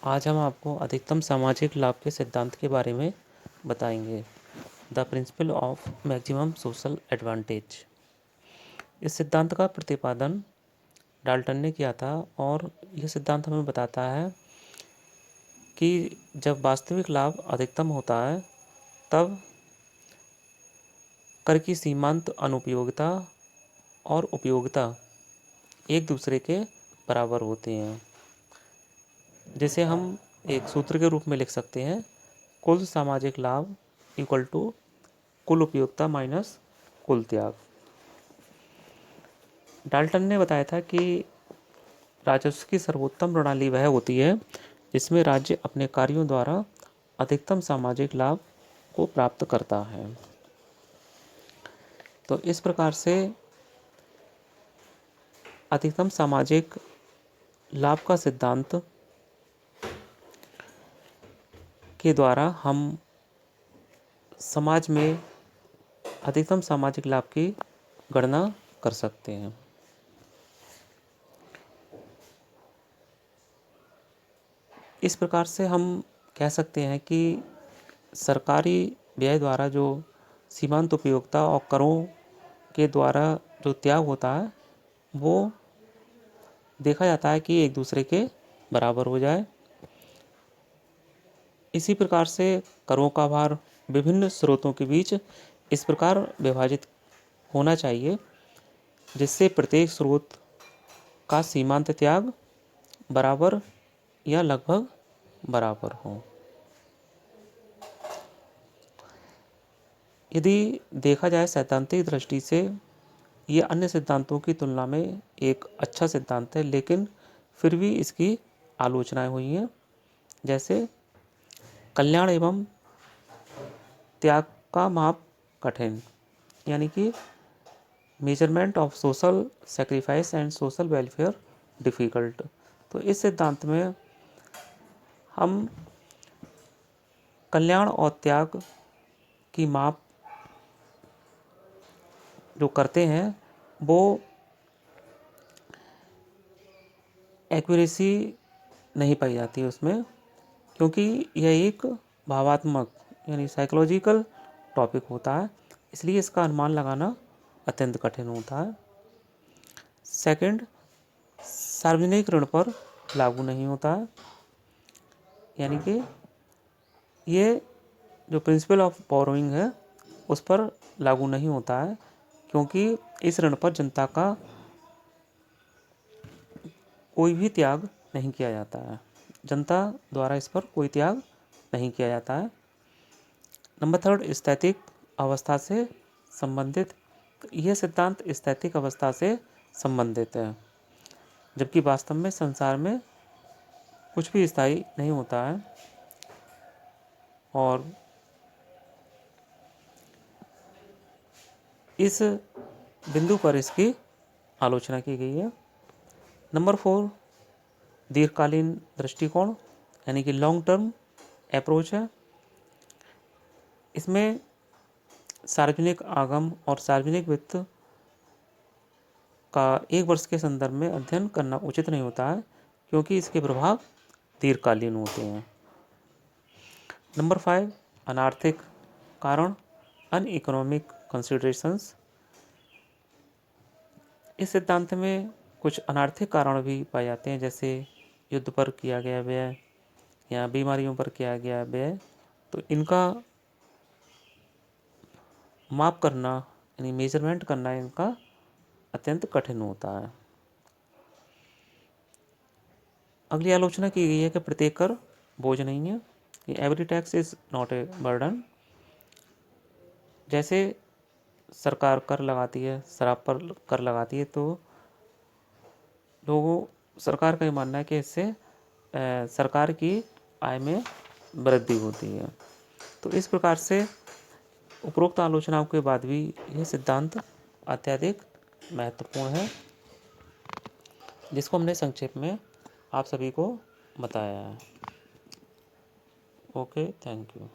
आज हम आपको अधिकतम सामाजिक लाभ के सिद्धांत के बारे में बताएंगे। The principle of maximum social advantage. इस सिद्धांत का प्रतिपादन डाल्टन ने किया था और यह सिद्धांत हमें बताता है कि जब वास्तविक लाभ अधिकतम होता है तब कर की सीमांत अनुपयोगिता और उपयोगिता एक दूसरे के बराबर होते हैं, जिसे हम एक सूत्र के रूप में लिख सकते हैं: कुल सामाजिक लाभ इक्वल टू कुल उपयोगिता माइनस कुल त्याग। डाल्टन ने बताया था कि राजस्व की सर्वोत्तम प्रणाली वह होती है जिसमें राज्य अपने कार्यों द्वारा अधिकतम सामाजिक लाभ को प्राप्त करता है। तो इस प्रकार से अधिकतम सामाजिक लाभ का सिद्धांत के द्वारा हम समाज में अधिकतम सामाजिक लाभ की गणना कर सकते हैं। इस प्रकार से हम कह सकते हैं कि सरकारी व्यय द्वारा जो सीमांत उपयोगिता और करों के द्वारा जो त्याग होता है वो देखा जाता है कि एक दूसरे के बराबर हो जाए। इसी प्रकार से करों का भार विभिन्न स्रोतों के बीच इस प्रकार विभाजित होना चाहिए जिससे प्रत्येक स्रोत का सीमांत त्याग बराबर या लगभग बराबर हो। यदि देखा जाए सैद्धांतिक दृष्टि से यह अन्य सिद्धांतों की तुलना में एक अच्छा सिद्धांत है, लेकिन फिर भी इसकी आलोचनाएं हुई हैं, जैसे कल्याण एवं त्याग का माप कठिन, यानी कि measurement of social sacrifice and social welfare difficult. तो इस सिद्धांत में हम कल्याण और त्याग की माप जो करते हैं वो एक्यूरेसी नहीं पाई जाती उसमें, क्योंकि यह एक भावात्मक यानी साइकोलॉजिकल टॉपिक होता है, इसलिए इसका अनुमान लगाना अत्यंत कठिन होता है। सेकंड, सार्वजनिक ऋण पर लागू नहीं होता है, यानी कि ये जो प्रिंसिपल ऑफ बोरोइंग है उस पर लागू नहीं होता है, क्योंकि इस ऋण पर जनता का कोई भी त्याग नहीं किया जाता है, जनता द्वारा इस पर कोई त्याग नहीं किया जाता है। नंबर थर्ड, स्थैतिक अवस्था से संबंधित। यह सिद्धांत स्थैतिक अवस्था से संबंधित है, जबकि वास्तव में संसार में कुछ भी स्थायी नहीं होता है और इस बिंदु पर इसकी आलोचना की गई है। नंबर 4, दीर्घकालीन दृष्टिकोण यानी कि लॉन्ग टर्म अप्रोच है। इसमें सार्वजनिक आगम और सार्वजनिक वित्त का एक वर्ष के संदर्भ में अध्ययन करना उचित नहीं होता है, क्योंकि इसके प्रभाव दीर्घकालीन होते हैं। नंबर 5, अनार्थिक कारण अनइकोनॉमिक कंसिडरेशंस। इस सिद्धांत में कुछ अनार्थिक कारण भी पाए जाते हैं, जैसे युद्ध पर किया गया व्यय या बीमारियों पर किया गया व्यय। तो इनका माप करना यानी मेजरमेंट करना इनका अत्यंत कठिन होता है। अगली आलोचना की गई है कि प्रत्येक कर बोझ नहीं है, every tax is not a burden. जैसे सरकार कर लगाती है, शराब पर कर लगाती है, तो सरकार का ये मानना है कि इससे सरकार की आय में वृद्धि होती है। तो इस प्रकार से उपरोक्त आलोचनाओं के बाद भी यह सिद्धांत अत्यधिक महत्वपूर्ण है, जिसको हमने संक्षेप में आप सभी को बताया है। Okay, thank you.